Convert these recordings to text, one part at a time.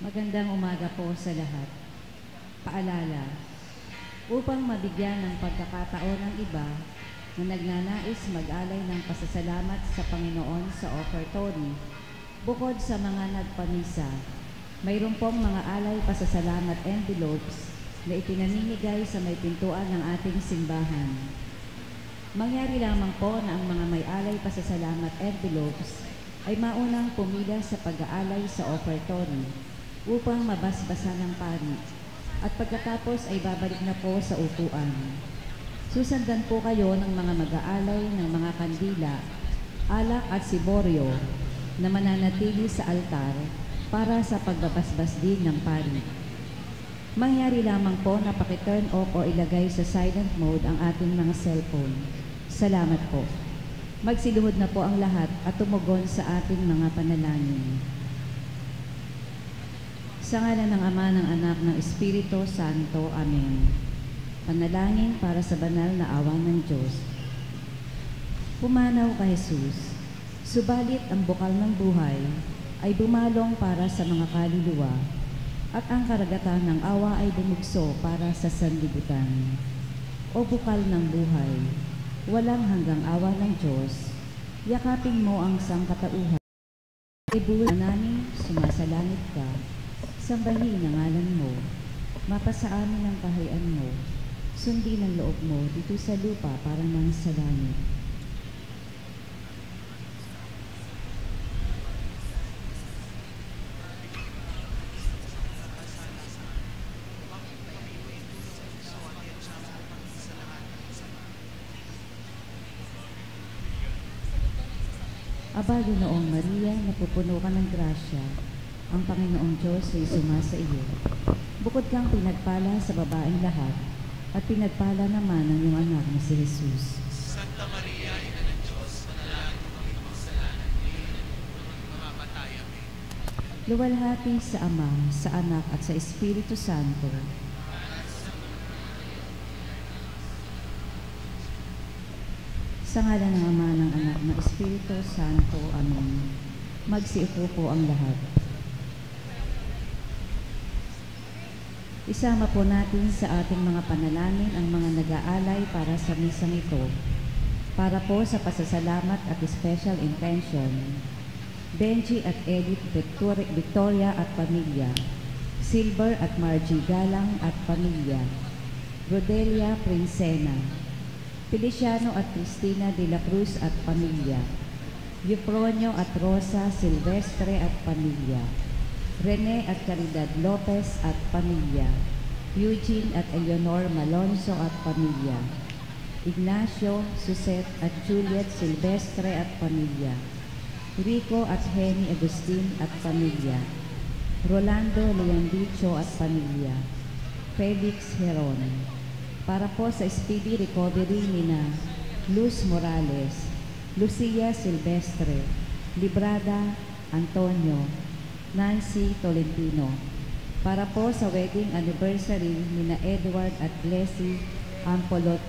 Magandang umaga po sa lahat. Paalala, upang mabigyan ng pagkakataon ng iba na nagnanais mag-alay ng pasasalamat sa Panginoon sa offertory, bukod sa mga nagpamisa, mayroon pong mga alay pasasalamat envelopes na ipinamimigay sa may pintuan ng ating simbahan. Mangyari lamang po na ang mga may alay pasasalamat envelopes ay maunang pumila sa pag-aalay sa offertory upang mabasbasan ng pari at pagkatapos ay babalik na po sa upuan. Susundan po kayo ng mga mag-aalay ng mga kandila, alak at siboryo na mananatili sa altar para sa pagbabasbas din ng pari. Mangyari lamang po na paki-turn off o ilagay sa silent mode ang ating mga cellphone. Salamat po. Magsiluhod na po ang lahat at tumugon sa ating mga panalangin. Sa ngalan ng Ama, ng Anak, ng Espiritu Santo. Amen. Panalangin para sa banal na awa ng Diyos. Pumanaw ka, Jesus. Subalit ang bukal ng buhay ay bumalong para sa mga kaluluwa at ang karagatan ng awa ay bumugso para sa sanlibutan. O bukal ng buhay, walang hanggang awa ng Diyos, yakapin mo ang sangkatauhan. Ibuhin namin, sumasalangit ka, sambahin ang ngalan mo, mapasa amin ang kaharian mo, sundin ang loob mo dito sa lupa para nang sa langit. Aba, Ginoong Maria, napupuno ka ng grasya, ang Panginoong Diyos ay sumasa iyo. Bukod kang pinagpala sa babaeng lahat, at pinagpala naman ang iyong anak na si Jesus. Santa Maria, Ina ng Diyos, manalangin mo kami makasalanan, ngayon at kung mamamatay. Amen. Luwalhati sa Ama, sa Anak, at sa Espiritu Santo. Sa ngalan ng Ama, ng Anak, ng Espiritu Santo. Amen. Magsiupo po ang lahat. Isama po natin sa ating mga panalangin ang mga nag-aalay para sa misang ito. Para po sa pasasalamat at special intention, Benji at Edith Victoria at pamilya, Silver at Margie Galang at pamilya, Rodelia Princena, Feliciano at Cristina de la Cruz at pamilya, Eufronio at Rosa Silvestre at pamilya, Rene at Caridad Lopez at pamilya, Eugene at Eleanor Malonzo at pamilya, Ignacio, Suzette at Juliet Silvestre at pamilya, Rico at Henny Agustin at pamilya, Rolando Leondicho at pamilya, Felix Heron. Para po sa speedy recovery nina Luz Morales, Lucia Silvestre, Librada Antonio, Nancy Tolentino. Para po sa wedding anniversary nina Edward at Blessy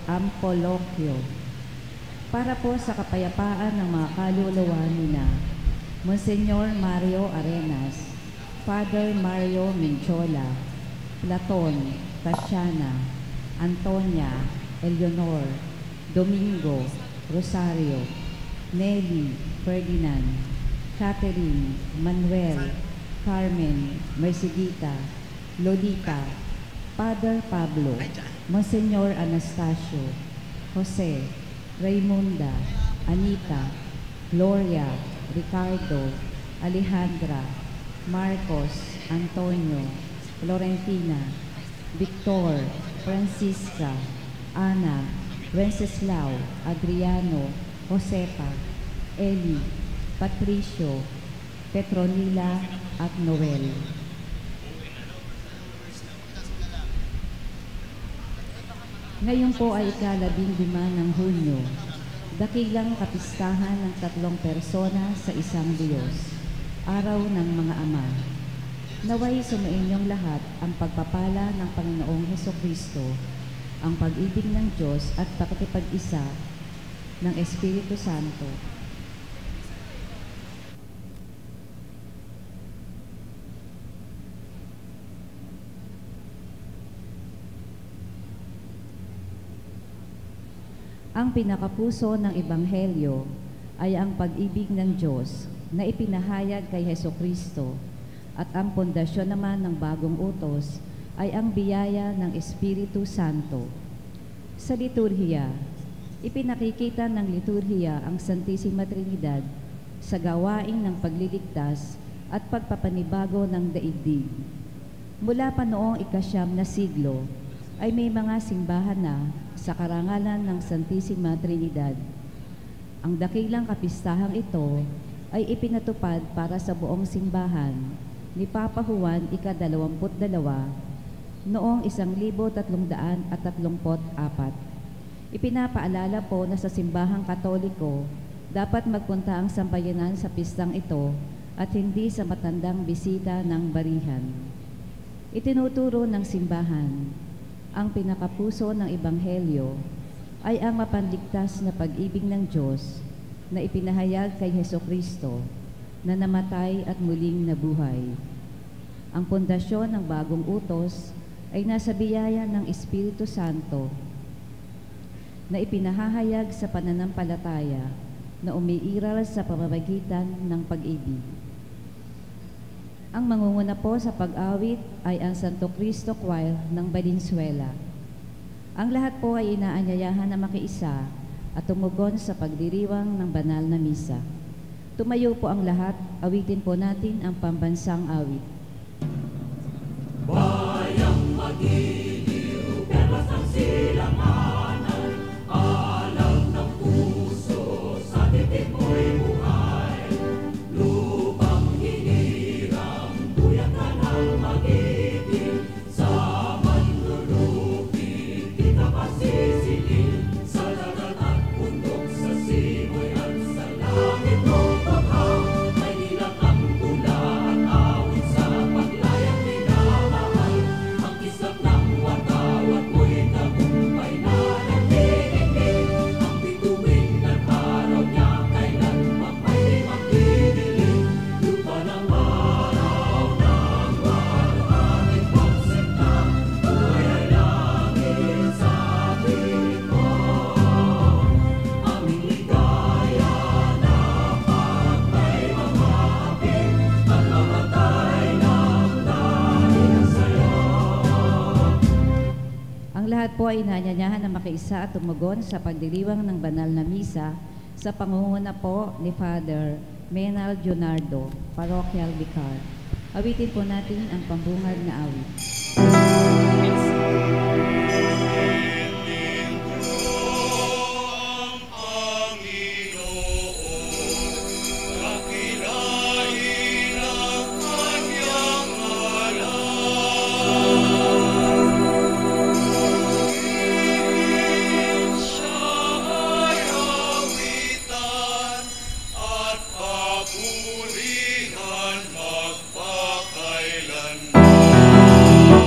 Ampolocchio. Para po sa kapayapaan ng mga kaluluwa nina Monsignor Mario Arenas, Father Mario Menchola, Platon, Tatiana, Antonia, Eleanor, Domingo, Rosario, Nelly, Ferdinand, Catherine, Manuel, Carmen, Mercedita, Lolita, Father Pablo, Monsignor Anastasio, Jose, Raymunda, Anita, Gloria, Ricardo, Alejandra, Marcos, Antonio, Florentina, Victor, Francisca, Ana, Wenceslao, Adriano, Josepa, Eli, Patricio, Petronila at Noel. Ngayon po ay ika-15 ng Hunyo, dakilang kapistahan ng 3 persona sa isang Diyos, araw ng mga ama. Naway sumainyong lahat ang pagpapala ng Panginoong Hesukristo, ang pag-ibig ng Diyos at pakikipag-isa ng Espiritu Santo. Ang pinakapuso ng Ebanghelyo ay ang pag-ibig ng Diyos na ipinahayag kay Hesukristo, at ang pundasyon naman ng bagong utos ay ang biyaya ng Espiritu Santo. Sa liturhiya, ipinakikita ng liturhiya ang Santissima Trinidad sa gawain ng pagliligtas at pagpapanibago ng daigdig. Mula pa noong ika-9 na siglo, ay may mga simbahan na sa karangalan ng Santissima Trinidad. Ang dakilang kapistahang ito ay ipinatupad para sa buong simbahan ni Papa Juan ika-22 noong 1334. Ipinapaalala po na sa simbahang Katoliko, dapat magpunta ang sambayanan sa pistang ito at hindi sa matandang bisita ng barihan. Itinuturo ng simbahan, ang pinakapuso ng Ebanghelyo ay ang mapanligtas na pag-ibig ng Diyos na ipinahayag kay Hesukristo na namatay at muling nabuhay. Ang pundasyon ng bagong utos ay nasa biyaya ng Espiritu Santo na ipinahahayag sa pananampalataya na umiiral sa pamamagitan ng pag-ibig. Ang mangunguna po sa pag-awit ay ang Santo Cristo Choir ng Valenzuela. Ang lahat po ay inaanyayahan na makiisa at tumugon sa pagdiriwang ng banal na misa. Tumayo po ang lahat, awitin po natin ang pambansang awit. Bayang magiliw, perlas ng silanganan, alam ng puso, sa titik mo'y buhay. Lupang hinirang, buyak ka ng magiging, sa manlulupi, di ka pasisilin, sa dagat at bundok, sa simoy at sa langit mong baghang, may nilak ang tula at awit sa paglayang minamahal. Ang kislap ng watawat mo'y tagumpay na nagtitigil, ang bituin ng araw niya kailan pa may magdidilim. Lupa ng araw ng ating pagsinta, buhay ay langit sa piling mo. Aming ligaya na pagpay mamapin, at mamatay ng dahil sa'yo. Ang lahat po ay inaanyayahan na makiisa at tumugon sa pagdiriwang ng banal na misa sa pangunguna po ni Father Menal Junardo, Parochial Vicar. Awitin po natin ang pambungad na awit. At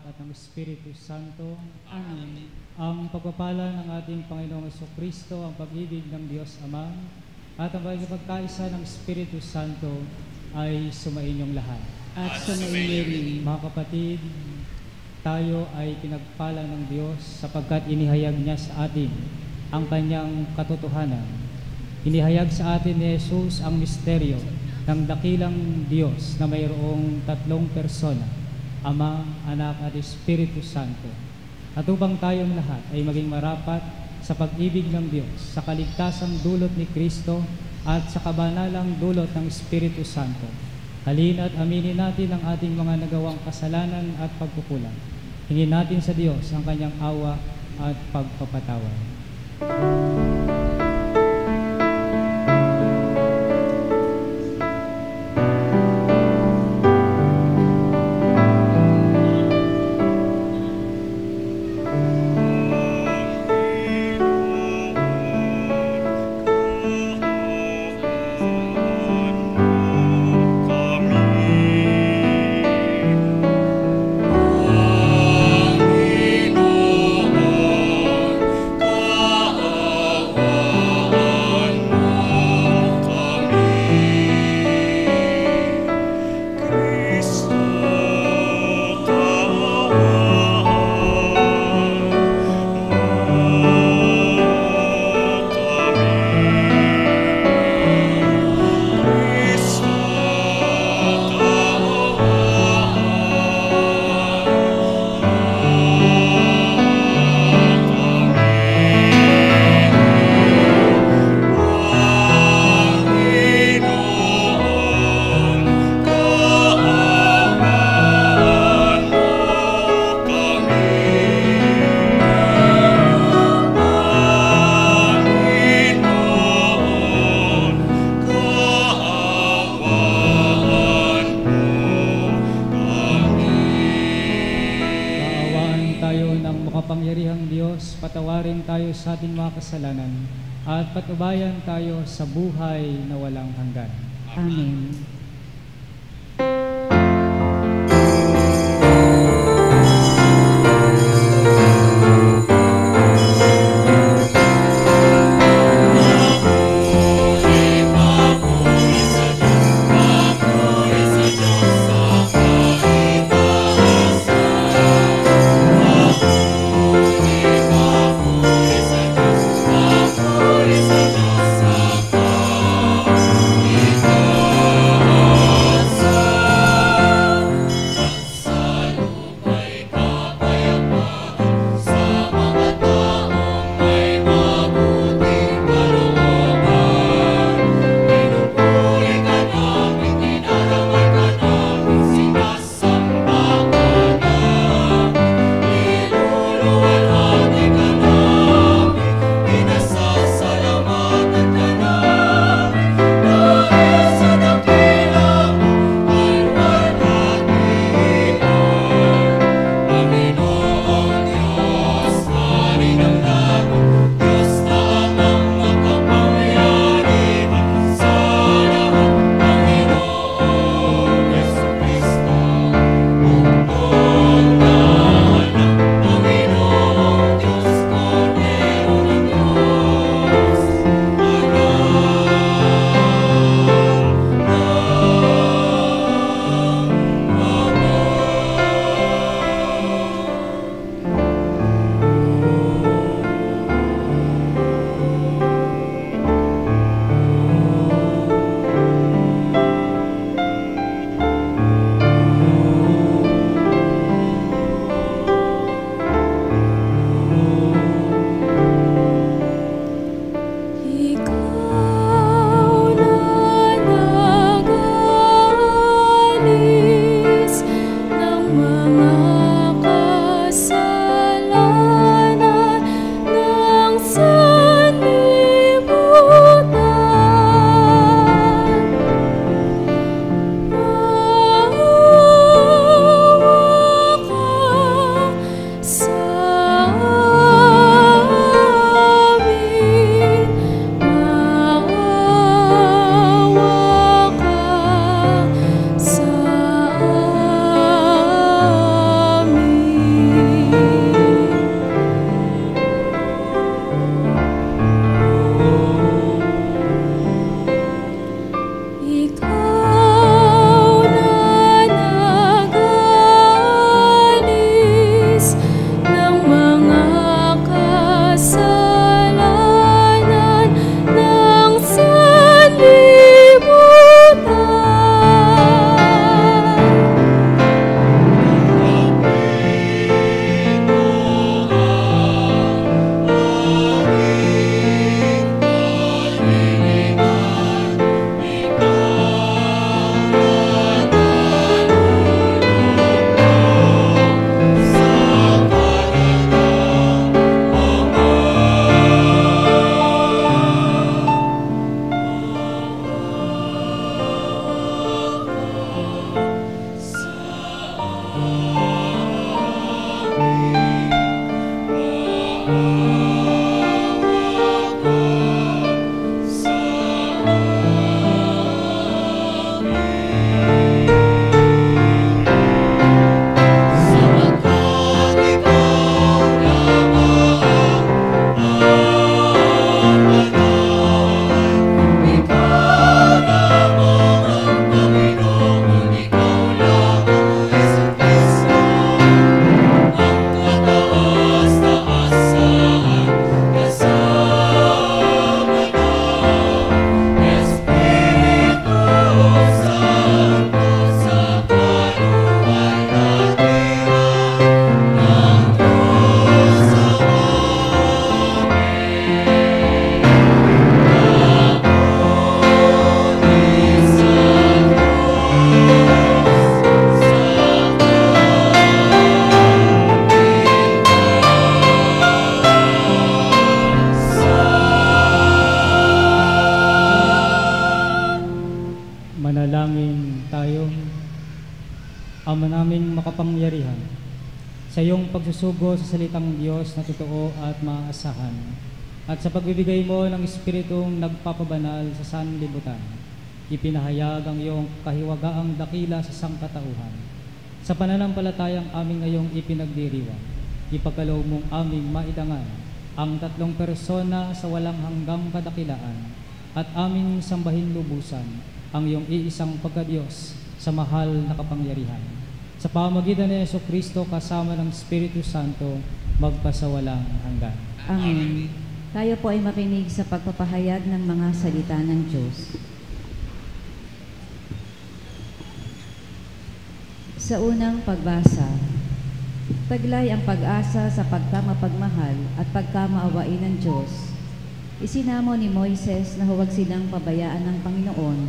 at ng Espiritu Santo. Amen. Ang pagpapala ng ating Panginoong Jesucristo, ang pag-ibig ng Diyos Ama, at ang pagkakaisa ng Espiritu Santo ay sumainyong lahat. At sumainyo rin. Mga kapatid, tayo ay pinagpala ng Diyos sapagkat inihayag niya sa atin ang kanyang katotohanan. Inihayag sa atin ni Jesus ang misteryo ng dakilang Diyos na mayroong tatlong persona, Ama, Anak at Espiritu Santo. At upang tayong lahat ay maging marapat sa pag-ibig ng Diyos, sa kaligtasang dulot ni Kristo at sa kabanalang dulot ng Espiritu Santo. Halina't aminin natin ang ating mga nagawang kasalanan at pagkukulang. Hingin natin sa Diyos ang kanyang awa at pagpapatawad. Patawarin tayo sa ating mga kasalanan at patnubayan tayo sa buhay na walang hanggan. Amen. Ito pagsusugo sa salitang Diyos na totoo at maaasahan, at sa pagbibigay mo ng Espiritong nagpapabanal sa sanlibutan, ipinahayag ang iyong kahiwagaang dakila sa sangkatauhan. Sa pananampalatayang aming ngayong ipinagdiriwang, ipagkaloob mong aming maidangan ang tatlong persona sa walang hanggang kadakilaan, at aming sambahin lubusan ang iyong iisang pagkadiyos sa mahal na kapangyarihan. Sa pamagitan ni Jesucristo kasama ng Espiritu Santo, magpasawalang hanggan. Amen. Tayo po ay makinig sa pagpapahayag ng mga salita ng Diyos. Sa unang pagbasa, taglay ang pag-asa sa pagkamapagmahal at pagkamaawain ng Diyos. Isinamo ni Moises na huwag silang pabayaan ng Panginoon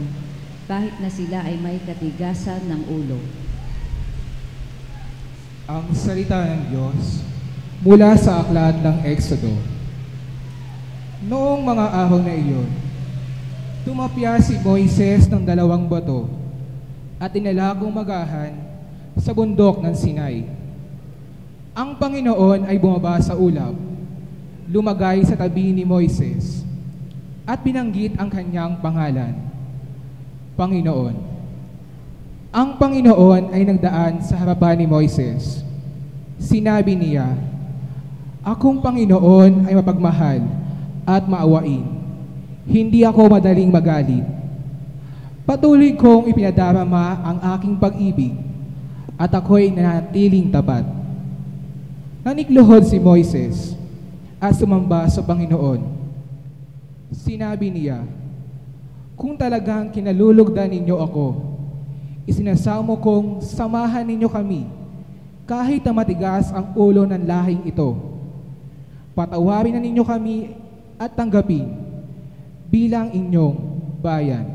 kahit na sila ay may katigasan ng ulo. Ang salita ng Diyos mula sa aklat ng Exodo. Noong mga araw na iyon, tumapya si Moises ng 2 bato at inalagong magahan sa bundok ng Sinai. Ang Panginoon ay bumaba sa ulap, lumagay sa tabi ni Moises, at binanggit ang kanyang pangalan, Panginoon. Ang Panginoon ay nagdaan sa harapan ni Moises. Sinabi niya, "Akong Panginoon ay mapagmahal at maawain. Hindi ako madaling magalit. Patuloy kong ipinadarama ang aking pag-ibig at ako'y nanatiling tapat." Nanikluhod si Moises at sumamba sa Panginoon. Sinabi niya, "Kung talagang kinalulugdan ninyo ako, isinasamo kong samahan ninyo kami kahit na matigas ang ulo ng lahing ito. Patawarin na ninyo kami at tanggapin bilang inyong bayan."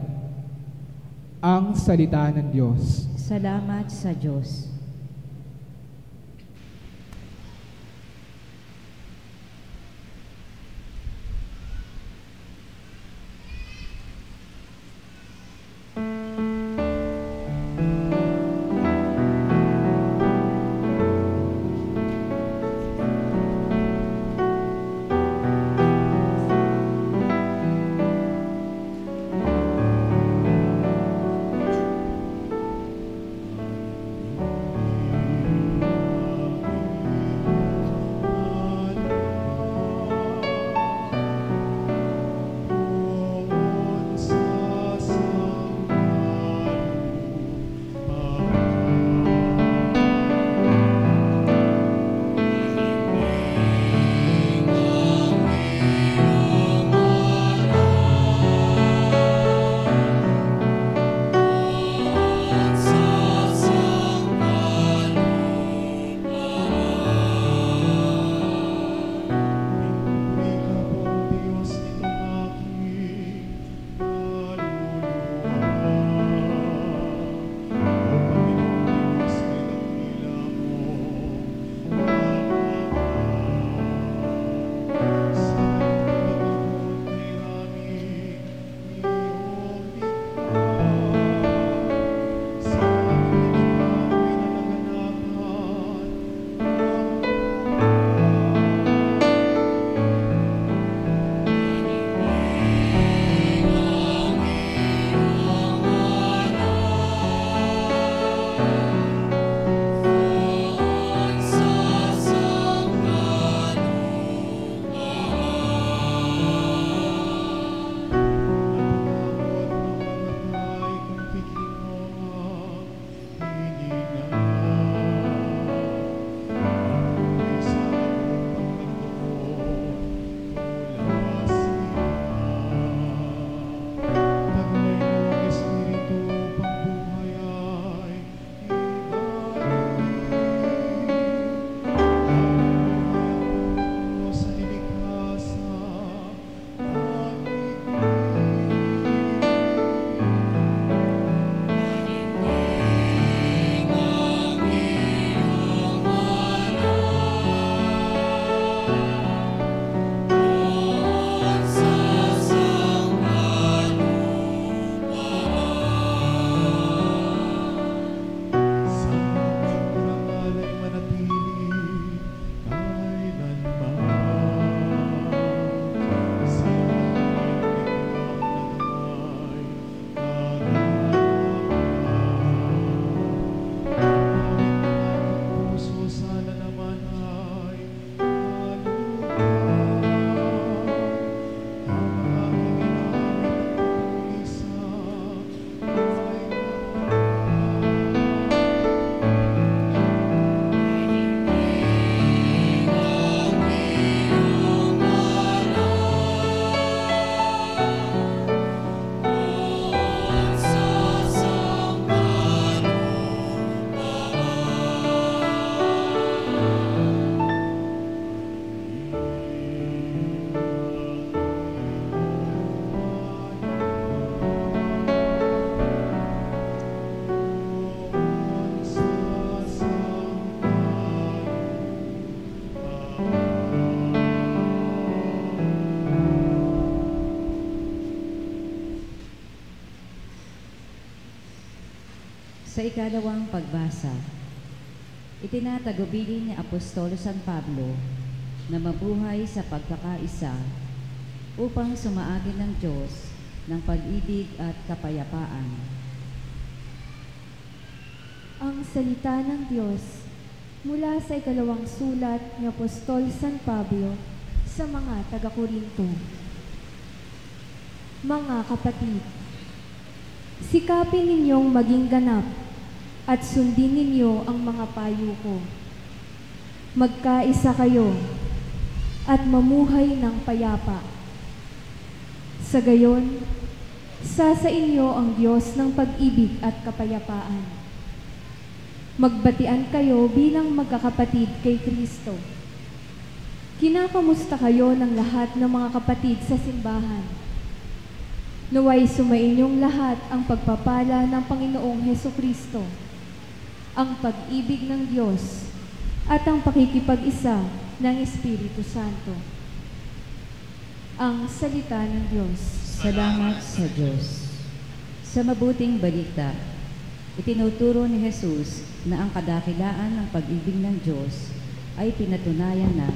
Ang salita ng Diyos. Salamat sa Diyos. Sa ikalawang pagbasa, itinatagubilin ni Apostolo San Pablo na mabuhay sa pagkakaisa upang sumaagin ng Diyos ng pag-ibig at kapayapaan. Ang salita ng Diyos mula sa ikalawang sulat ni Apostol San Pablo sa mga taga-Korinto. Mga kapatid, sikapin ninyong maging ganap at sundin ninyo ang mga payo ko. Magkaisa kayo at mamuhay ng payapa. Sa gayon, sa inyo ang Diyos ng pag-ibig at kapayapaan. Magbatian kayo bilang magkakapatid kay Kristo. Kinakamusta kayo ng lahat ng mga kapatid sa simbahan. Naway sumainyong lahat ang pagpapala ng Panginoong Hesukristo, ang pag-ibig ng Diyos, at ang pakikipag-isa ng Espiritu Santo. Ang salita ng Diyos. Salamat sa Diyos. Sa mabuting balita, itinuturo ni Jesus na ang kadakilaan ng pag-ibig ng Diyos ay pinatunayan na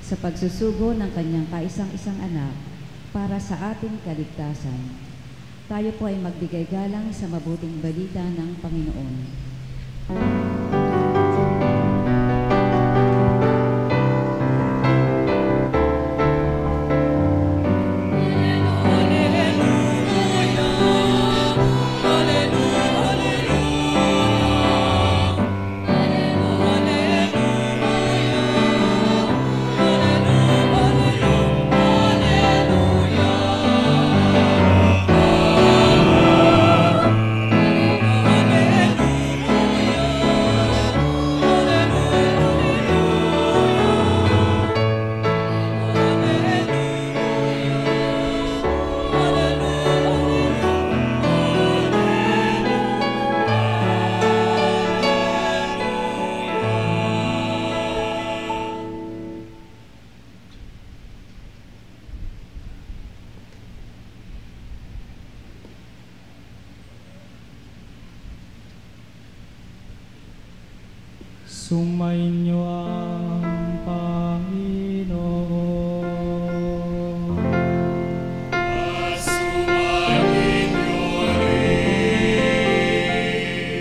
sa pagsusugo ng kanyang kaisang-isang anak para sa ating kaligtasan. Tayo po ay magbigay galang sa mabuting balita ng Panginoon. Sumainyo ang Panginoon.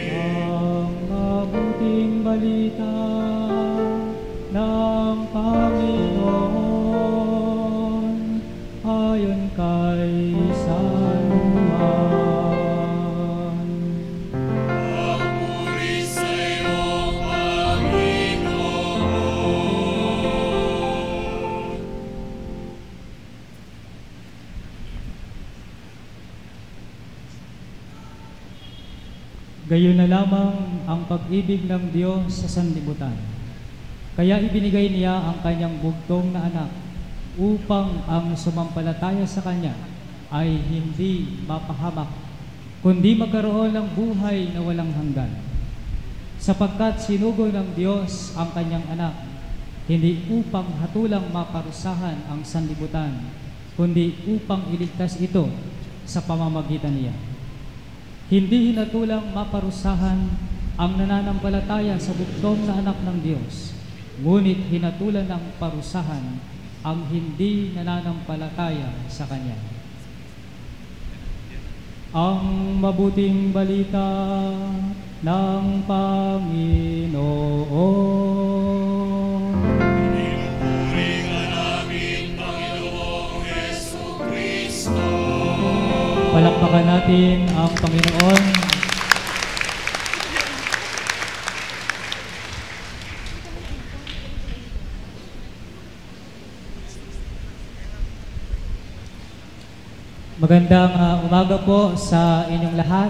Ang mabuting balita ng Panginoon ayon kay San Juan. Gayon na lamang ang pag-ibig ng Diyos sa sanlibutan. Kaya ibinigay niya ang kanyang bugtong na anak upang ang sumampalataya sa kanya ay hindi mapahamak, kundi magkaroon ng buhay na walang hanggan. Sapagkat sinugo ng Diyos ang kanyang anak, hindi upang hatulang maparusahan ang sanlibutan, kundi upang iligtas ito sa pamamagitan niya. Hindi hinatulang maparusahan ang nananampalataya sa bugtong na anak ng Diyos, ngunit hinatulan ng parusahan ang hindi nananampalataya sa Kanya. Ang mabuting balita ng Panginoon. Pinupuri ka namin, Panginoong Hesukristo. Palakpakan natin ang Panginoon. Magandang umaga po sa inyong lahat.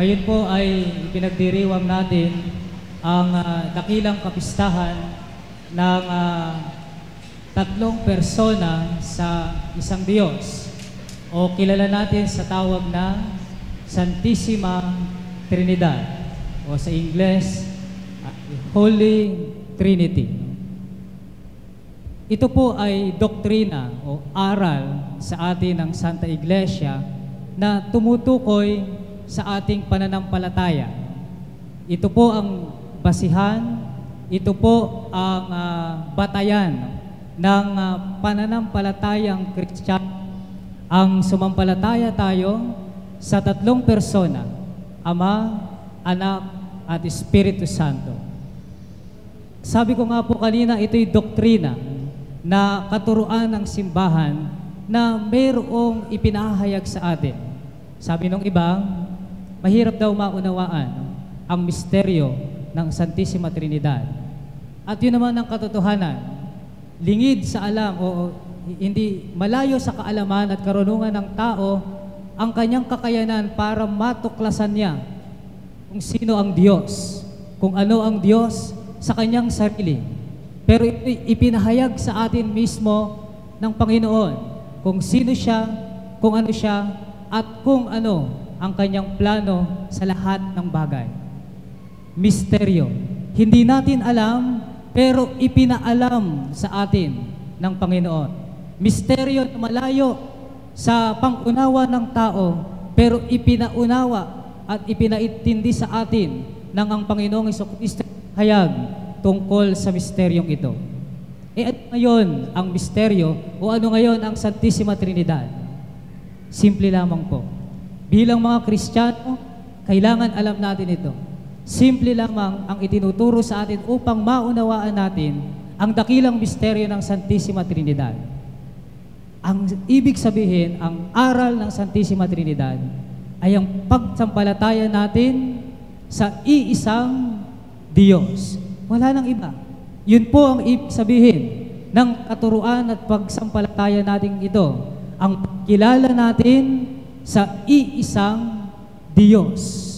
Ngayon po ay pinagdiriwang natin ang dakilang kapistahan ng tatlong persona sa isang Diyos, o kilala natin sa tawag na Santissima Trinidad, o sa Ingles, Holy Trinity. Ito po ay doktrina o aral sa atin ng Santa Iglesia na tumutukoy sa ating pananampalataya. Ito po ang basihan, ito po ang batayan ng pananampalatayang Kristiyano. Ang sumampalataya tayo sa tatlong persona, Ama, Anak, at Espiritu Santo. Sabi ko nga po kanina, ito'y doktrina na katuruan ng simbahan na mayroong ipinahayag sa atin. Sabi nung iba, mahirap daw maunawaan ang misteryo ng Santissima Trinidad. At yun naman ang katotohanan, lingid sa alam o hindi malayo sa kaalaman at karunungan ng tao ang kanyang kakayanan para matuklasan niya kung sino ang Diyos, kung ano ang Diyos sa kanyang sarili. Pero ipinahayag sa atin mismo ng Panginoon kung sino siya, kung ano siya, at kung ano ang kanyang plano sa lahat ng bagay. Misteryo. Hindi natin alam, pero ipinaalam sa atin ng Panginoon. Misteryo na malayo sa pangunawa ng tao, pero ipinaunawa at ipinaintindi sa atin ng ang Panginoong Jesucristo hayag tungkol sa misteryong ito. Ano ngayon ang misteryo o ano ngayon ang Santissima Trinidad? Simple lamang po. Bilang mga Kristiyano, kailangan alam natin ito. Simple lamang ang itinuturo sa atin upang maunawaan natin ang dakilang misteryo ng Santissima Trinidad. Ang ibig sabihin, ang aral ng Santissima Trinidad ay ang pagsampalataya natin sa iisang Diyos. Wala nang iba. Yun po ang ibig sabihin ng katuruan at pagsampalataya natin ito. Ang kilala natin sa iisang Diyos.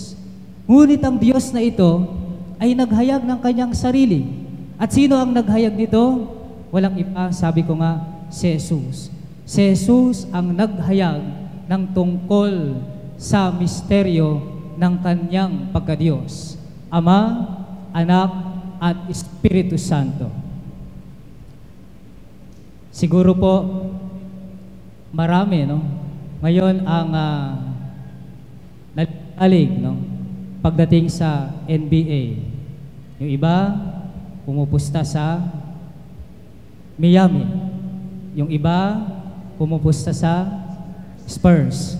Ngunit ang Diyos na ito ay naghayag ng kanyang sarili. At sino ang naghayag nito? Walang iba, sabi ko nga, si Jesus. Si Jesus ang naghayag ng tungkol sa misteryo ng kanyang pagka-Diyos. Ama, Anak, at Espiritu Santo. Siguro po, marami, no? Ngayon ang nalalig, no? Pagdating sa NBA. Yung iba, pumupusta sa Miami. Yung iba, pumupusta sa Spurs.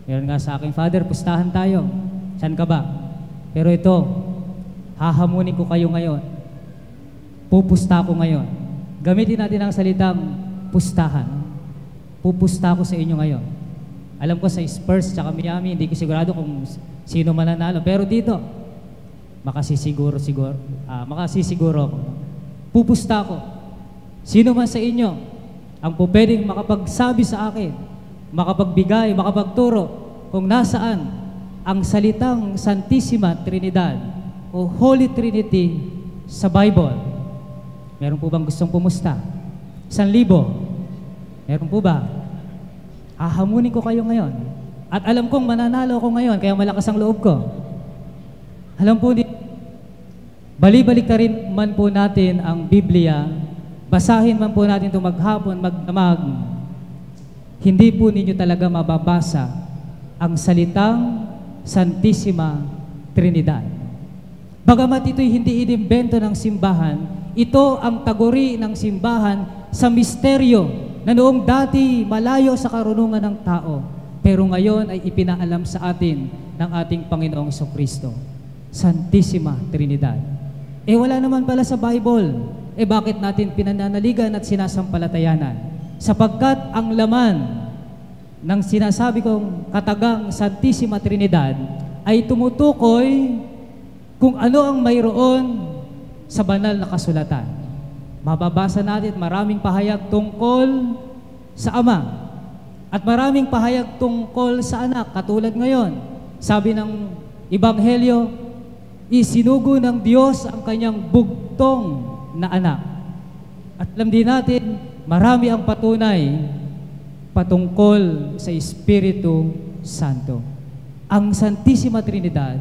Meron nga sa aking father, pustahan tayo. Saan ka ba? Pero ito, hahamunin ko kayo ngayon. Pupusta ko ngayon. Gamitin natin ang salitang pustahan. Pupusta ko sa inyo ngayon. Alam ko sa Spurs at Miami, hindi ko sigurado kung sino mananalo. Pero dito, makasisiguro ako. Pupusta ko. Sino man sa inyo ang pwedeng makapagsabi sa akin, makapagbigay, makapagturo kung nasaan ang salitang Santissima Trinidad o Holy Trinity sa Bible. Meron po bang gustong pumusta? 1,000. Meron po ba? Hahamunin ko kayo ngayon. At alam kong mananalo ako ngayon, kaya malakas ang loob ko. Alam po, bali-balik na rin man po natin ang Biblia, basahin man po natin ito maghapon, magdamag, hindi po ninyo talaga mababasa ang salitang Santissima Trinidad. Bagamat ito'y hindi inimbento ng simbahan, ito ang taguri ng simbahan sa misteryo na noong dati malayo sa karunungan ng tao, pero ngayon ay ipinaalam sa atin ng ating Panginoong Jesucristo. Santissima Trinidad. Wala naman pala sa Bible. Bakit natin pinananaligan at sinasampalatayanan? Sapagkat ang laman ng sinasabi kong katagang Santissima Trinidad ay tumutukoy kung ano ang mayroon sa banal na kasulatan. Mababasa natin maraming pahayag tungkol sa Ama at maraming pahayag tungkol sa Anak. Katulad ngayon, sabi ng Ebanghelyo, isinugo ng Diyos ang kanyang bugtong na anak. At alam din natin, marami ang patunay patungkol sa Espiritu Santo. Ang Santissima Trinidad,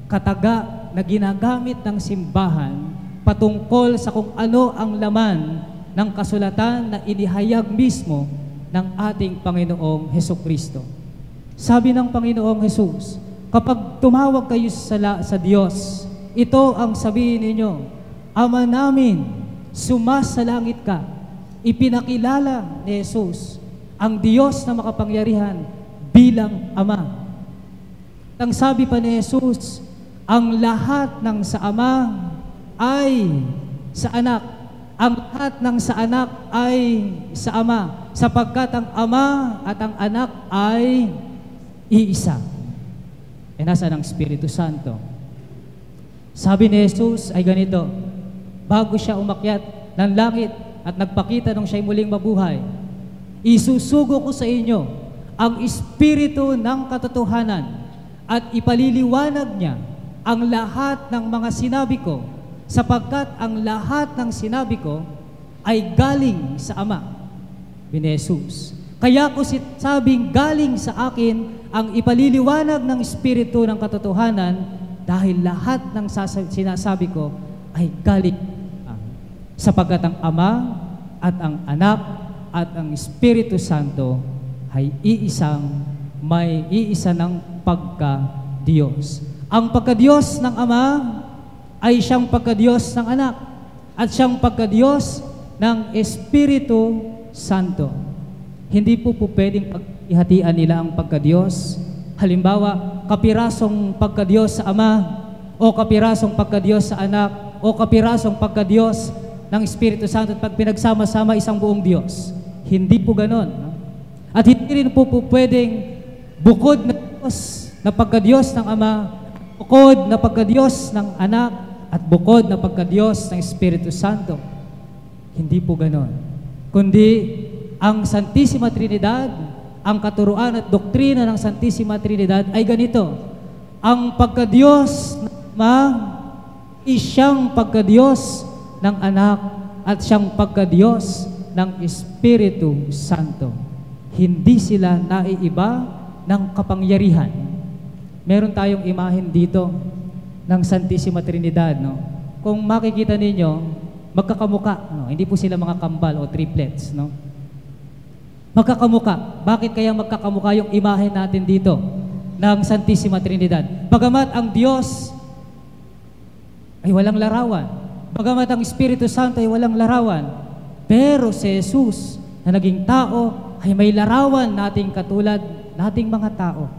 kataga na ginagamit ng simbahan patungkol sa kung ano ang laman ng kasulatan na inihayag mismo ng ating Panginoong Hesukristo. Sabi ng Panginoong Jesus, kapag tumawag kayo sa Diyos, ito ang sabihin ninyo, Ama namin, sumasalangit ka. Ipinakilala ni Jesus ang Diyos na makapangyarihan bilang Ama. Ang sabi pa ni Jesus, ang lahat ng sa Ama ay sa Anak. Ang lahat ng sa Anak ay sa Ama, sapagkat ang Ama at ang Anak ay iisa. E nasaan ang Espiritu Santo? Sabi ni Jesus ay ganito, bago siya umakyat ng langit at nagpakita nung siya'y muling mabuhay, isusugo ko sa inyo ang Espiritu ng katotohanan at ipaliliwanag niya ang lahat ng mga sinabi ko, sapagkat ang lahat ng sinabi ko ay galing sa Ama. Bini Jesus. Kaya ko sabing galing sa akin ang ipaliliwanag ng Espiritu ng katotohanan dahil lahat ng sinasabi ko ay galing sapagkat ang Ama at ang Anak at ang Espiritu Santo ay may iisa ng pagka-Diyos. Ang pagka-Diyos ng Ama ay siyang pagka-Diyos ng Anak at siyang pagka-Diyos ng Espiritu Santo. Hindi po pwedeng ihatian nila ang pagka-Diyos. Halimbawa, kapirasong pagka-Diyos sa Ama o kapirasong pagka-Diyos sa Anak o kapirasong pagka-Diyos ng Espiritu Santo at pag pinagsama-sama isang buong Diyos. Hindi po ganon. No? At hindi rin po pwedeng bukod na Diyos na pagka-Diyos ng Ama, bukod na pagka-Diyos ng Anak, at bukod na pagka-Diyos ng Espiritu Santo. Hindi po ganon. Kundi ang Santissima Trinidad, ang katuruan at doktrina ng Santissima Trinidad ay ganito. Ang pagka-Diyos ng Ama, siyang pagka-Diyos ng Anak at siyang pagka-Diyos ng Espiritu Santo. Hindi sila naiiba ng kapangyarihan. Meron tayong imahen dito ng Santissima Trinidad. No? Kung makikita ninyo, magkakamuka. No? Hindi po sila mga kambal o triplets. No? Magkakamuka. Bakit kaya magkakamuka yung imahen natin dito ng Santissima Trinidad? Bagamat ang Diyos ay walang larawan, bagamat ang Espiritu Santo ay walang larawan, pero si Jesus na naging tao ay may larawan nating katulad nating mga tao.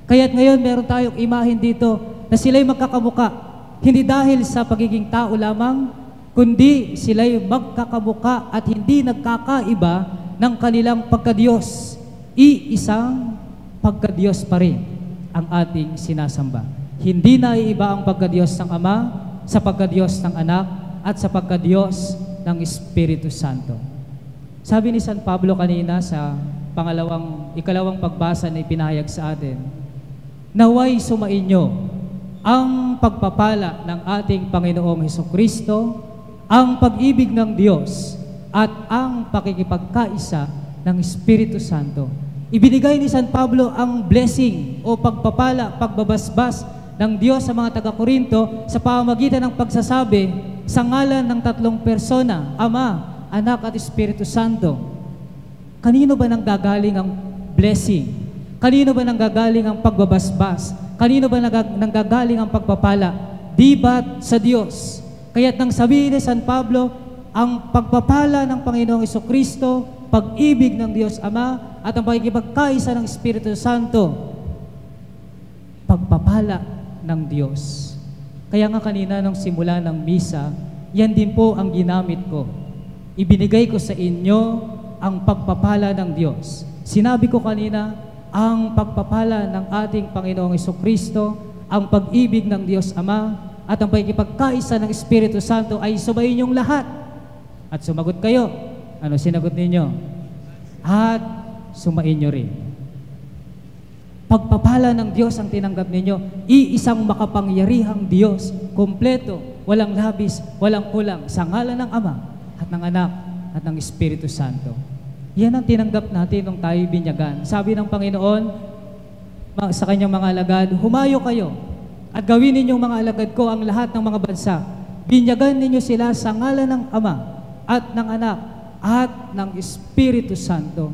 Kaya't ngayon meron tayong imahen dito na sila'y magkakamuka, hindi dahil sa pagiging tao lamang, kundi sila'y magkakamuka at hindi nagkakaiba ng kanilang pagka-Diyos. Iisang pagka-Diyos pa rin ang ating sinasamba. Hindi na iiba ang pagka-Diyos ng Ama sa pagka-Diyos ng Anak at sa pagka-Diyos ng Espiritu Santo. Sabi ni San Pablo kanina sa ikalawang pagbasa na ipinahayag sa atin, naway sumainyo ang pagpapala ng ating Panginoong Hesukristo, ang pag-ibig ng Diyos, at ang pakikipagkaisa ng Espiritu Santo. Ibinigay ni San Pablo ang blessing o pagpapala, pagbabasbas ng Diyos sa mga taga-Korinto sa pamamagitan ng pagsasabi sa ngalan ng tatlong persona, Ama, Anak at Espiritu Santo. Kanino ba nanggagaling ang blessing? Kanino ba nanggagaling ang pagbabasbas? Kanino ba nanggagaling ang pagpapala? Di ba sa Diyos? Kaya't nang sabihin ni San Pablo, ang pagpapala ng Panginoong Hesukristo, pag-ibig ng Diyos Ama, at ang pakikipagkaisa ng Espiritu Santo, pagpapala ng Diyos. Kaya nga kanina nung simula ng misa, yan din po ang ginamit ko. Ibinigay ko sa inyo ang pagpapala ng Diyos. Sinabi ko kanina, ang pagpapala ng ating Panginoong Hesukristo, ang pag-ibig ng Diyos Ama, at ang pakikipagkaisa ng Espiritu Santo ay subayin yung lahat. At sumagot kayo. Ano sinagot ninyo? At sumain nyo rin. Pagpapala ng Diyos ang tinanggap ninyo, iisang makapangyarihang Diyos, kompleto, walang labis, walang kulang, sa ngalan ng Ama at ng Anak at ng Espiritu Santo. Yan ang tinanggap natin nung tayo binyagan. Sabi ng Panginoon sa kanyang mga alagad, humayo kayo at gawin ninyong mga alagad ko ang lahat ng mga bansa. Binyagan ninyo sila sa ngalan ng Ama at ng Anak at ng Espiritu Santo.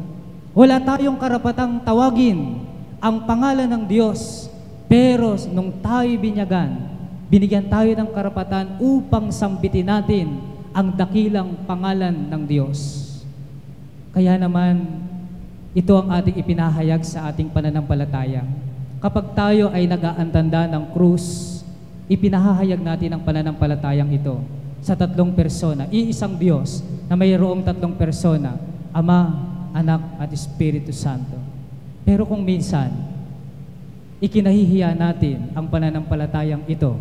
Wala tayong karapatang tawagin ang pangalan ng Diyos Pero nung tayo binyagan, binigyan tayo ng karapatan upang sambitin natin ang dakilang pangalan ng Diyos. Kaya naman, ito ang ating ipinahayag sa ating pananampalataya. Kapag tayo ay nag-aantanda ng krus, ipinahayag natin ang pananampalatayang ito sa tatlong persona, iisang Diyos na mayroong tatlong persona, Ama, Anak at Espiritu Santo. Pero kung minsan, ikinahihiya natin ang pananampalatayang ito.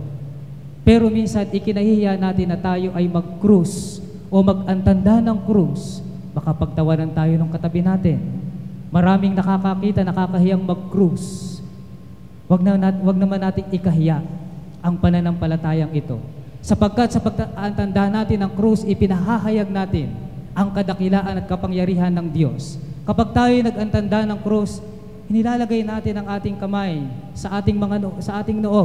Pero minsan, ikinahihiya natin na tayo ay mag-krus o mag-antanda ng krus, baka pagtawanan tayo ng katabi natin. Maraming nakakakita, nakakahiyang mag-krus. Wag naman nating ikahiya ang pananampalatayang ito. Sapagkat sa pag-antanda natin ng krus, ipinahahayag natin ang kadakilaan at kapangyarihan ng Diyos. Kapag tayo nag-antanda ng krus, inilalagay natin ang ating kamay sa ating noo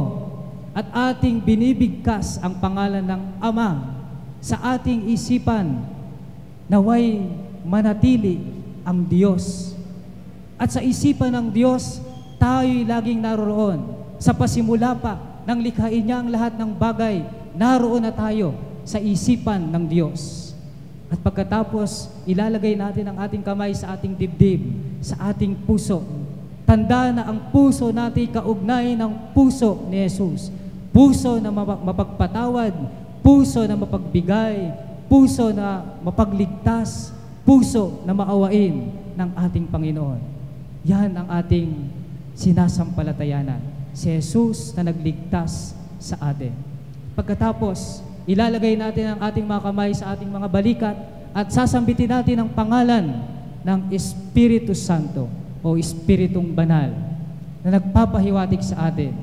at ating binibigkas ang pangalan ng Ama sa ating isipan, naway manatili ang Diyos. At sa isipan ng Diyos, tayo'y laging naroroon. Sa pasimula pa ng likhain niya ang lahat ng bagay, naroon na tayo sa isipan ng Diyos. At pagkatapos, ilalagay natin ang ating kamay sa ating dibdib, sa ating puso. Tanda na ang puso natin kaugnay ng puso ni Jesus. Puso na mapagpatawad, puso na mapagbigay, puso na mapagligtas, puso na maawain ng ating Panginoon. Yan ang ating sinasampalatayanan. Si Jesus na nagligtas sa atin. Pagkatapos, ilalagay natin ang ating mga kamay sa ating mga balikat at sasambitin natin ang pangalan ng Espiritu Santo o Espiritong Banal na nagpapahiwatig sa atin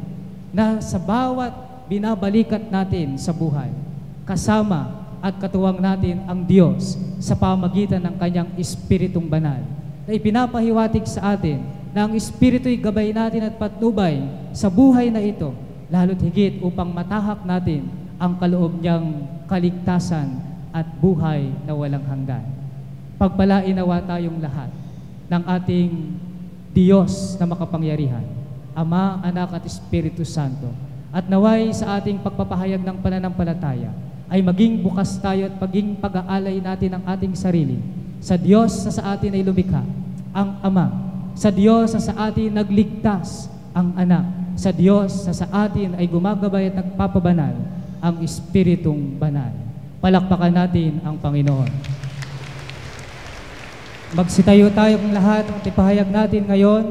na sa bawat binabalikat natin sa buhay, kasama at katuwang natin ang Diyos sa pamagitan ng Kanyang Espiritong Banal na ipinapahiwatig sa atin na ang Espiritu'y gabay natin at patnubay sa buhay na ito, lalo't higit upang matahak natin ang kaloob niyang kaligtasan at buhay na walang hanggan. Pagpalain nawa tayong lahat ng ating Diyos na makapangyarihan, Ama, Anak at Espiritu Santo, at naway sa ating pagpapahayag ng pananampalataya ay maging bukas tayo at maging pag-aalay natin ang ating sarili sa Diyos na sa atin ay lumikha, ang Ama, sa Diyos na sa atin nagligtas, ang Anak, sa Diyos na sa atin ay gumagabay at nagpapabanal, ang Espiritong Banal. Palakpakan natin ang Panginoon. Magsitayo tayong lahat at ipahayag natin ngayon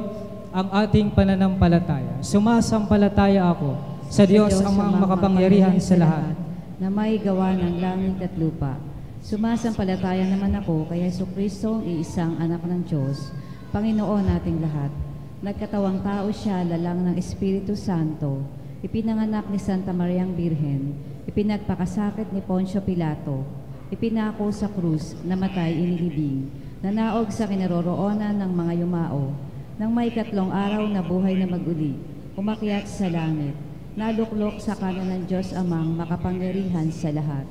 ang ating pananampalataya. Sumasampalataya ako sa Diyos ang mga makapangyarihan sa lahat, na may gawa ng langit at lupa. Sumasampalataya naman ako kay Jesucristo, iisang anak ng Diyos, Panginoon nating lahat. Nagkatawang tao siya, lalang ng Espiritu Santo, ipinanganak ni Santa Mariang Birhen, ipinagpakasakit ni Poncio Pilato, ipinako sa krus, namatay, inilibing, nanaog sa kinaroroonan ng mga yumao, nang may 3 araw na buhay na maguli, umakyat sa langit, naluklok sa kanan ng Diyos Amang makapangyarihan sa lahat.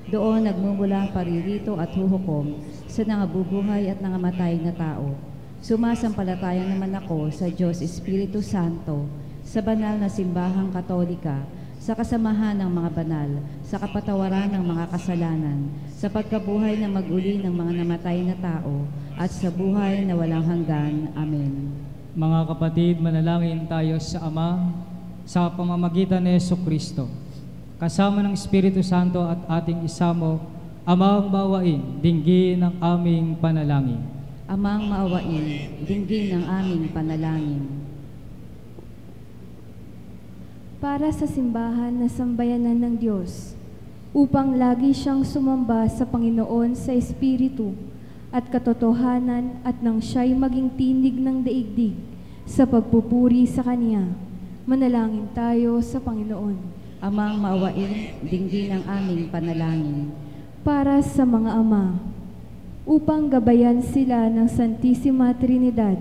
Doon nagmumula ang paririto at huhukom sa nangabubuhay at nangamatay na tao. Sumasampalataya naman ako sa Diyos Espiritu Santo, sa banal na simbahang katolika, sa kasamahan ng mga banal, sa kapatawaran ng mga kasalanan, sa pagkabuhay na maguli ng mga namatay na tao, at sa buhay na walang hanggan. Amen. Mga kapatid, manalangin tayo sa Ama sa pamamagitan ni Jesucristo. Kasama ng Espiritu Santo at ating isamo, Amang maawain, dinggin ang aming panalangin. Amang maawain, dinggin ang aming panalangin. Para sa simbahan na sambayanan ng Diyos, upang lagi siyang sumamba sa Panginoon sa Espiritu at katotohanan at nang siya'y maging tinig ng daigdig sa pagpupuri sa Kanya. Manalangin tayo sa Panginoon. Amang maawain, dinggin ang aming panalangin. Para sa mga ama, upang gabayan sila ng Santissima Trinidad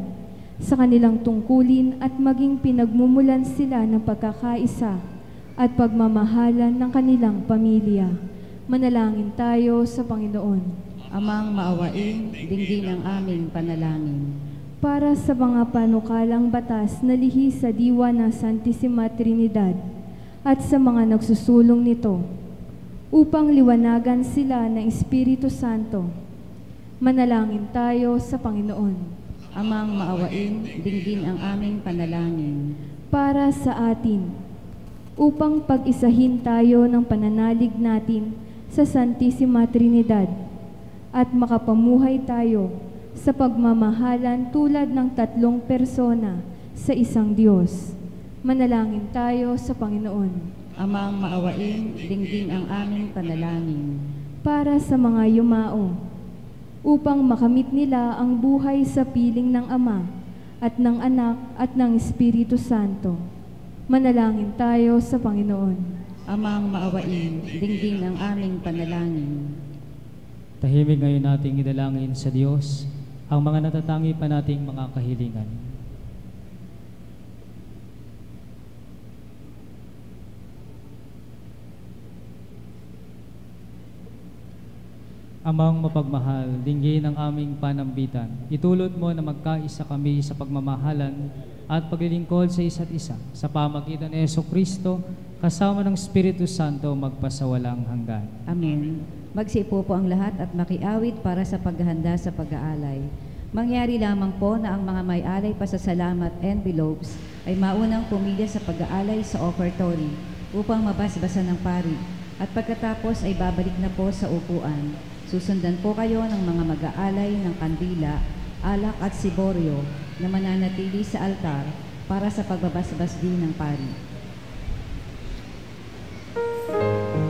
sa kanilang tungkulin at maging pinagmumulan sila ng pagkakaisa at pagmamahalan ng kanilang pamilya. Manalangin tayo sa Panginoon. Amang maawain, dinggin ang aming panalangin. para sa mga panukalang batas na lihi sa diwa ng Santissima Trinidad at sa mga nagsusulong nito, upang liwanagan sila ng Espiritu Santo. Manalangin tayo sa Panginoon. Amang maawain, dinggin ang aming panalangin. Para sa atin, upang pag-isahin tayo ng pananalig natin sa Santissima Trinidad at makapamuhay tayo sa pagmamahalan tulad ng tatlong persona sa isang Diyos. Manalangin tayo sa Panginoon. Amang maawain, dinggin ang aming panalangin. Para sa mga yumao, upang makamit nila ang buhay sa piling ng Ama at ng Anak at ng Espiritu Santo. Manalangin tayo sa Panginoon. Amang maawain, dinggin ang aming panalangin. Tahimik ngayon nating idalangin sa Diyos ang mga natatangi pa nating mga kahilingan. Amang mapagmahal, dinggin ang aming panambitan. Itulot mo na magkaisa kami sa pagmamahalan at paglilingkod sa isa't isa sa pamagitan ni Jesucristo kasama ng Espiritu Santo magpasawalang hanggan. Amen. Magsiupo po ang lahat at makiawit para sa paghahanda sa pag-aalay. Mangyari lamang po na ang mga may alay pasasalamat envelopes ay maunang pumilya sa pag-aalay sa offertory upang mabasbasan ng pari at pagkatapos ay babalik na po sa upuan. Susundan po kayo ng mga mag-aalay ng kandila, alak at siboryo na mananatili sa altar para sa pagbabasbas din ng pari. Upang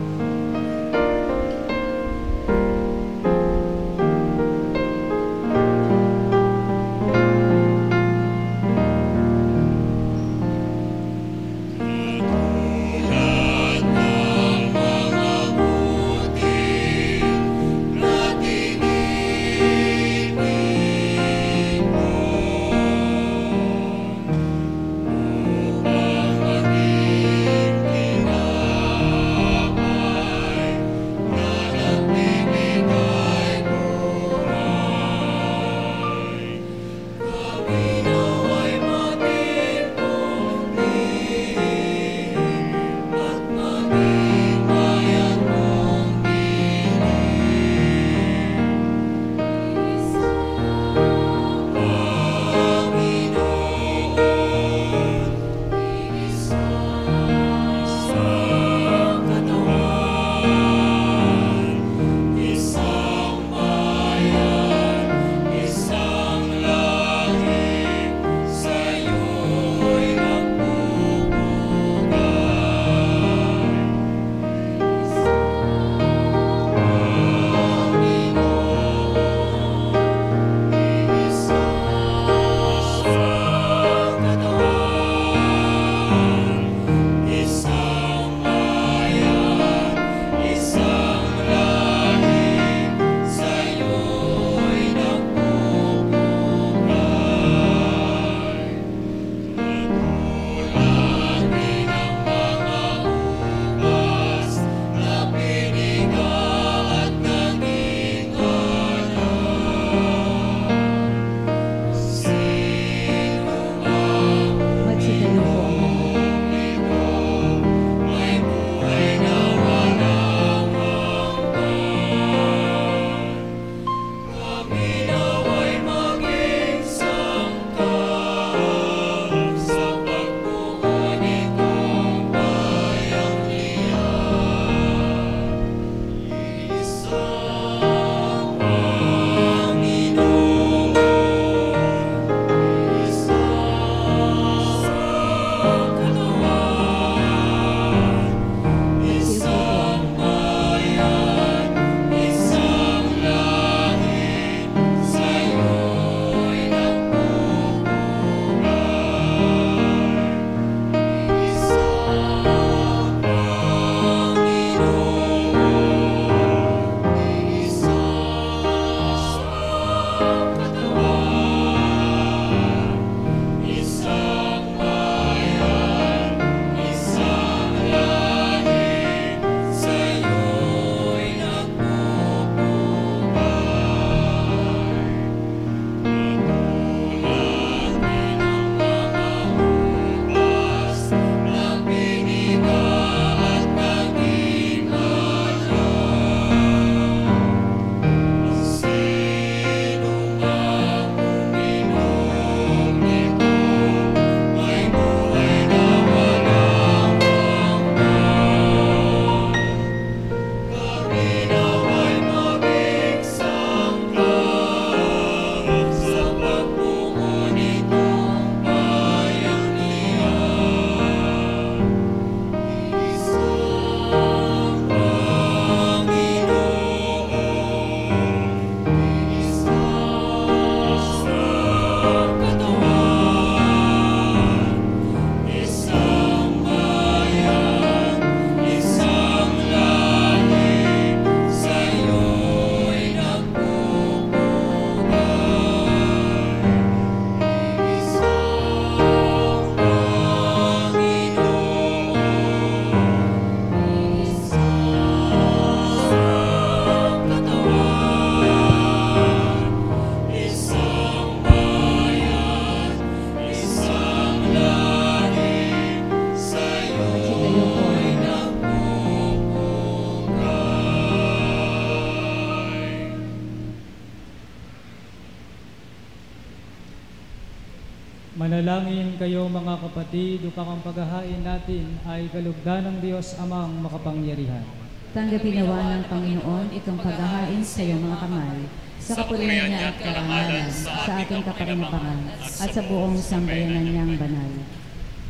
Manalangin kayo mga kapatid upang ang paghahain natin ay kalugdan ng Diyos Amang makapangyarihan. Tanggapin nawa ng Panginoon itong paghahain sa iyong mga kamay, sa kapurihan niya at karangalan, sa ating kapanabangan, at sa buong sambayanan niyang banal.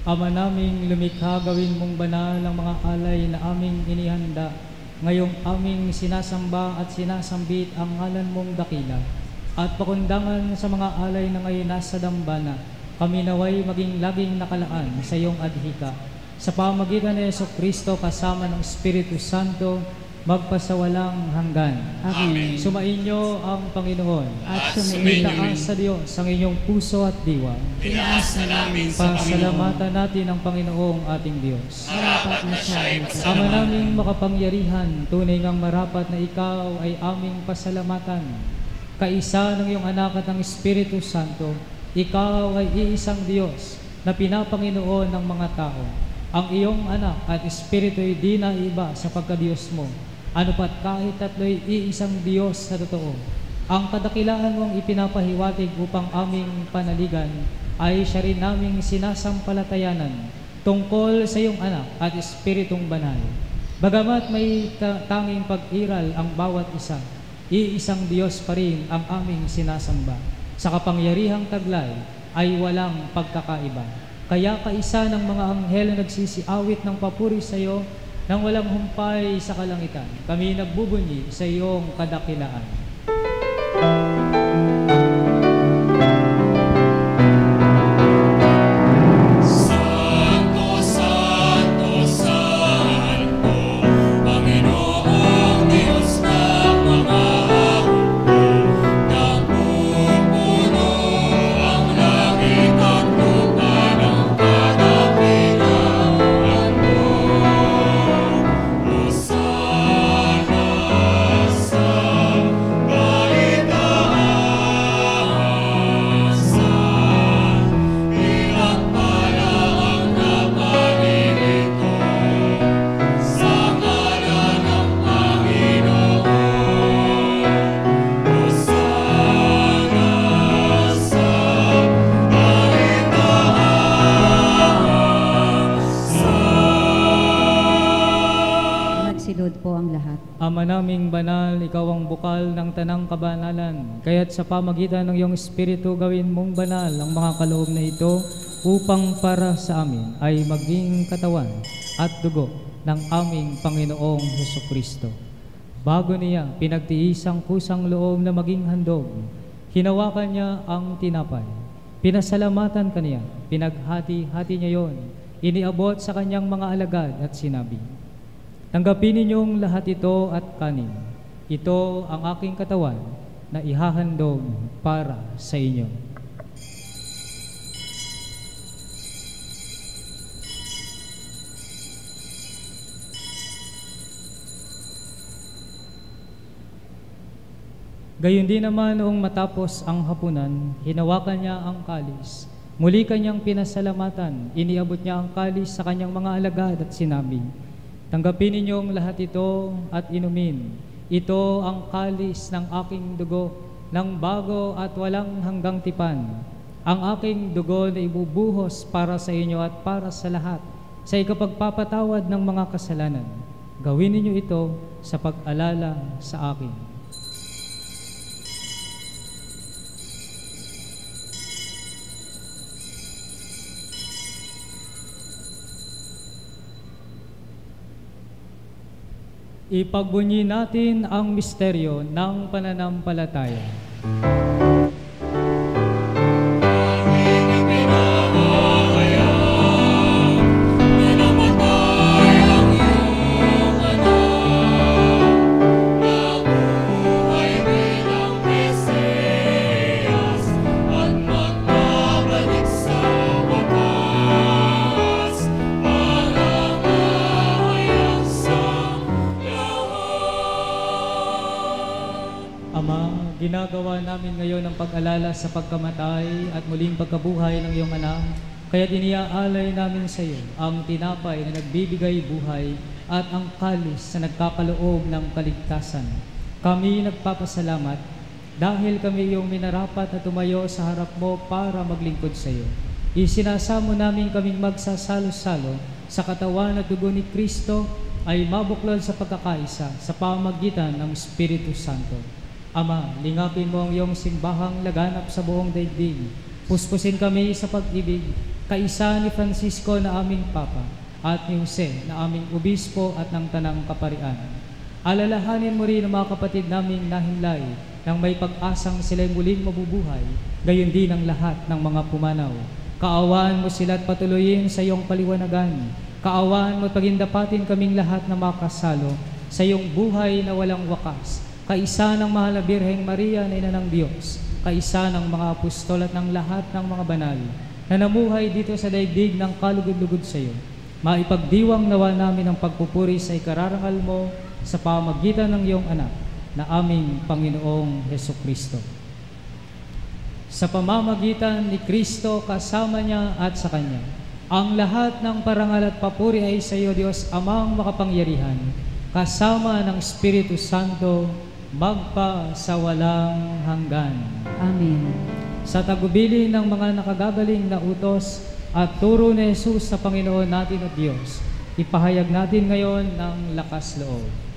Ama naming lumikha, gawin mong banal ang mga alay na aming inihanda. Ngayong aming sinasamba at sinasambit ang ngalan mong dakila. At pakundangan sa mga alay na ngayon nasa dambana, kami naway maging laging nakalaan sa iyong adhika. Sa pamagitan ni Jesucristo kasama ng Espiritu Santo, magpasawalang hanggan. Amen. Sumainyo ang Panginoon. At sumainyo Itaas sa Diyos ang inyong puso at diwa. Tinaas na namin sa Panginoon. Pasalamatan natin ang Panginoong ating Diyos. Marapat na siya ay Ama pasalamatan. naming makapangyarihan, tunay ngang marapat na ikaw ay aming pasalamatan. Kaisa ng iyong anak at ng Espiritu Santo, ikaw ay iisang Diyos na pinapanginoon ng mga tao. Ang iyong anak at Espiritu ay di na iba sa pagkadiyos mo. Ano pat kahit tatlo'y iisang Diyos na totoo. Ang kadakilaan mong ipinapahiwatig upang aming panaligan ay siya rin naming sinasampalatayanan tungkol sa iyong anak at Espiritong banal. Bagamat may tanging pag-iral ang bawat isa, iisang Diyos pa rin ang aming sinasamba. Sa kapangyarihang taglay ay walang pagkakaiba. Kaya kaisa ng mga anghel na nagsisiawit ng papuri sa iyo nang walang humpay sa kalangitan, kami nagbubunyi sa iyong kadakilaan. Santo, Santo, Santo, Panginoong Diyos ng mga hukbo, napupuno ang langit at lupa ng kadakilaan mo. Hosana sa kaitaasan, pinagpala ang naparirito sa ngalan ng Panginoon. Hosana sa kaitaasan. Magsilod po ang lahat. Ama naming banal, ikaw ang bukal ng tanang kabanalan. Kaya't sa pamagitan ng iyong Espiritu, gawin mong banal ang mga kaloob na ito upang para sa amin ay maging katawan at dugo ng aming Panginoong Hesukristo. Bago niya pinagtiis ang kusang loob na maging handog, hinawakan niya ang tinapay. Pinasalamatan kaniya, pinaghati-hati niya yon, iniabot sa kanyang mga alagad at sinabi, "Tanggapin ninyong lahat ito at kanin. Ito ang aking katawan na ihahandog para sa inyo." Gayon din naman noong matapos ang hapunan, hinawakan niya ang kalis. Muli kanyang pinasalamatan, iniabot niya ang kalis sa kanyang mga alagad at sinabi, "Tanggapin ninyong lahat ito at inumin. Ito ang kalis ng aking dugo, ng bago at walang hanggang tipan. Ang aking dugo na ibubuhos para sa inyo at para sa lahat, sa ikapagpapatawad ng mga kasalanan. Gawin ninyo ito sa pag-alala sa akin." Ipagbunyi natin ang misteryo ng pananampalataya. Aming ipinahahayag na namatay ang iyong anak, nabuhay bilang Mesiyas at magbabalik sa wakas para mahayag sa Ama, ginagawa namin ngayon ang pag-alala sa pagkamatay at muling pagkabuhay ng iyong anak, kaya iniaalay namin sa iyo ang tinapay na nagbibigay buhay at ang kalis na nagkakaloob ng kaligtasan. Kami nagpapasalamat dahil kami iyong minarapat na tumayo sa harap mo para maglingkod sa iyo. Isinasamo namin kaming magsasalo-salo sa katawan at dugo ni Kristo ay mabuklod sa pagkakaisa sa pamagitan ng Espiritu Santo. Ama, lingapin mo ang iyong simbahang laganap sa buong daigdig. Puspusin kami sa pag-ibig, kaisa ni Francisco na aming Papa at ni Jose na aming Obispo at ng Tanang Kaparian. Alalahanin mo rin ang mga kapatid naming nahimlay nang may pag-asang sila'y muling mabubuhay, gayon din ang lahat ng mga pumanaw. Kaawaan mo sila at patuloyin sa iyong paliwanagan. Kaawaan mo at pagindapatin kaming lahat na makasalo sa iyong buhay na walang wakas. Kaisa ng mahal na Birheng Maria na Ina ng Diyos, kaisa ng mga apostol at ng lahat ng mga banal na namuhay dito sa daigdig ng kalugod-lugod sa iyo. Maipagdiwang nawa namin ang pagpupuri sa ikararangal mo sa pamagitan ng iyong anak na aming Panginoong Hesukristo. Sa pamamagitan ni Kristo kasama niya at sa Kanya, ang lahat ng parangal at papuri ay sa iyo, Diyos Amang makapangyarihan, kasama ng Espiritu Santo, magpa sa walang hanggan. Amen. Sa tagubilin ng mga nakagagaling na utos at turo ni Jesus sa Panginoon natin at Diyos, ipahayag natin ngayon ng lakas loob.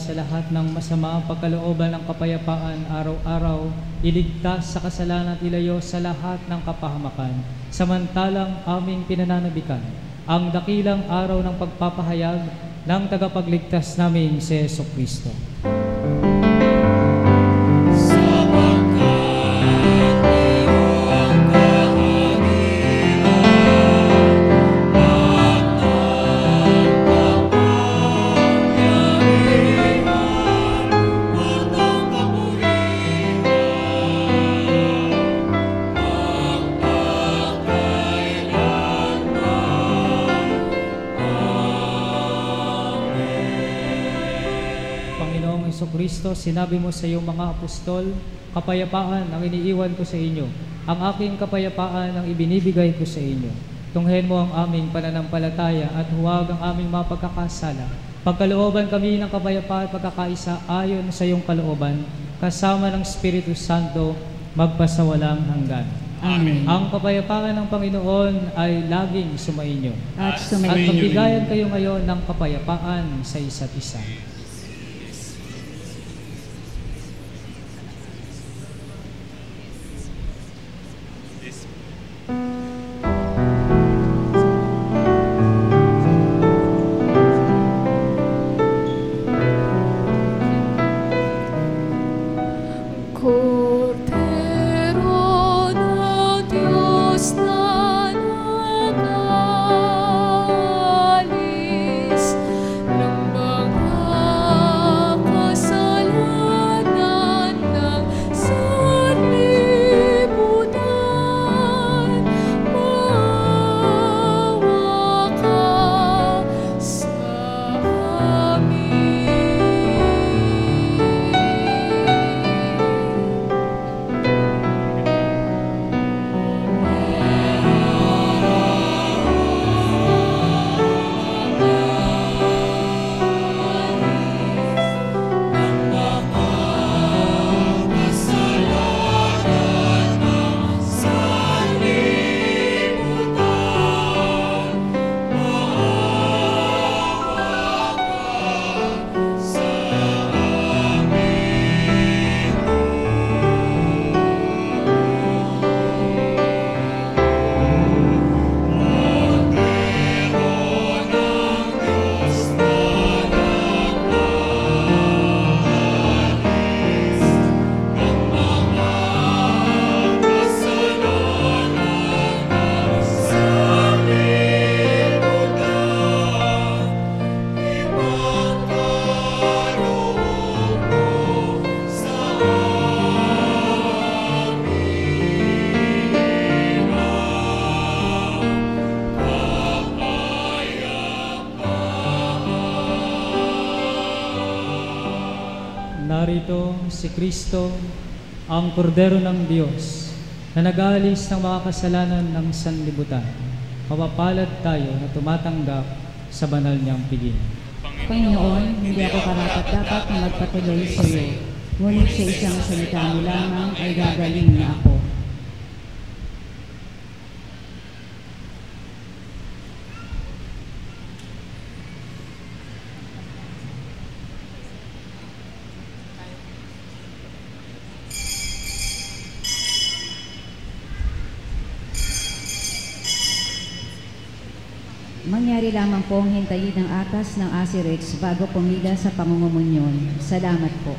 sa lahat ng masama pagkalooban ng kapayapaan araw-araw, iligtas sa kasalanan at ilayo sa lahat ng kapahamakan, samantalang aming pinananabikan ang dakilang araw ng pagpapahayag ng tagapagligtas namin si Jesucristo. Kristo, sinabi mo sa iyong mga apostol, kapayapaan ang iniiwan ko sa inyo. Ang aking kapayapaan ang ibinibigay ko sa inyo. Tunghen mo ang aming pananampalataya at huwag ang aming mapagkakasala. Pagkalooban kami ng kapayapaan at pagkakaisa ayon sa iyong kalooban, kasama ng Espiritu Santo, magpasawalang hanggan. Amen. Ang kapayapaan ng Panginoon ay laging sumainyo. At At sumainyo. magbigayan kayo ngayon ng kapayapaan sa isa't isa. Ng narito si Kristo, ang kordero ng Diyos, na nag-aalis ng mga kasalanan ng sanlibutan. Mapapalad tayo na tumatanggap sa banal niyang piging. Panginoon, hindi ako karapat-dapat na magpatuloy sa iyo, ngunit sa isang salita mo lamang ay gagaling na ako. Mangyari lamang po ang hintayin ng atas ng Asirex bago pumila sa pangungumunyon. Salamat po.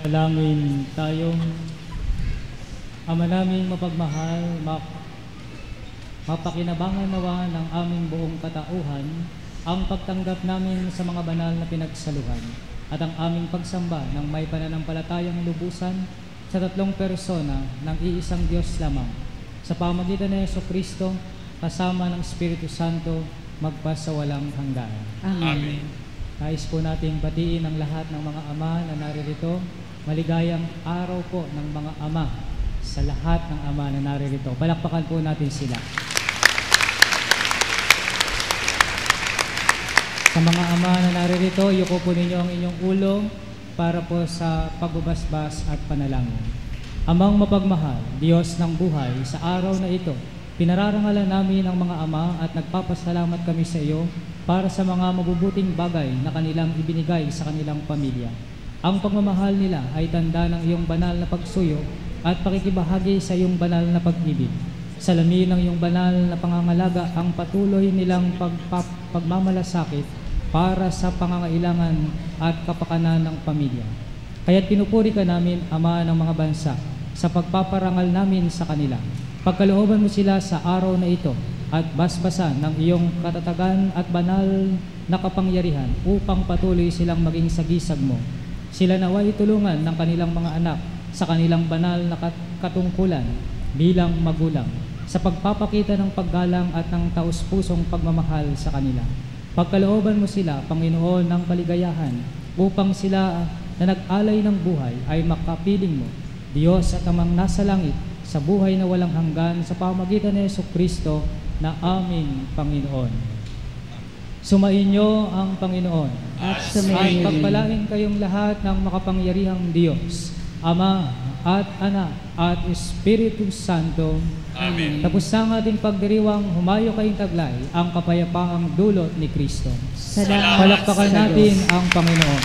Dalangin tayo. Ama naming mapagmahal, mapakinabangan nawa ng aming buong katauhan ang pagtanggap namin sa mga banal na pinagsaluhan at ang aming pagsamba ng may pananampalatayang lubusan sa tatlong persona ng iisang Diyos lamang sa pamagitan ni Jesucristo kasama ng Espiritu Santo magpasawalang hanggan. Amen. Nais po nating batiin ang lahat ng mga ama na naririto. Maligayang araw po ng mga ama sa lahat ng ama na naririto. Palakpakan po natin sila. Sa mga ama na naririto, yuko po ninyo ang inyong ulo para po sa pagbabasbas at panalangin. Amang mapagmahal, Diyos ng buhay, sa araw na ito, pinararangalan namin ang mga ama at nagpapasalamat kami sa iyo para sa mga mabubuting bagay na kanilang ibinigay sa kanilang pamilya. Ang pagmamahal nila ay tanda ng iyong banal na pagsuyo at pakikibahagi sa iyong banal na pag-ibig. Salamin ng iyong banal na pangangalaga ang patuloy nilang pagmamalasakit para sa pangangailangan at kapakanan ng pamilya. Kaya't pinupuri ka namin, Ama ng mga bansa, sa pagpaparangal namin sa kanila. Pagkalooban mo sila sa araw na ito at basbasan ng iyong katatagan at banal na kapangyarihan upang patuloy silang maging sagisag mo. Sila naway tulungan ng kanilang mga anak sa kanilang banal na katungkulan bilang magulang sa pagpapakita ng paggalang at ng taus-pusong pagmamahal sa kanila. Pagkalooban mo sila, Panginoon, ng kaligayahan upang sila na nag-alay ng buhay ay makapiling mo, Diyos at Amang nasa langit, sa buhay na walang hanggan sa pamagitan ni Jesucristo na aming Panginoon. Sumainyo ang Panginoon At at sumainyo din. pagpalain kayong lahat ng makapangyarihang Diyos, Ama at Anak at Espiritu Santo. Amen. Tapos ang ating pagdiriwang, humayo kayong taglay ang kapayapaang dulot ni Kristo. Salamat Palakpakan sa natin Diyos. ang Panginoon.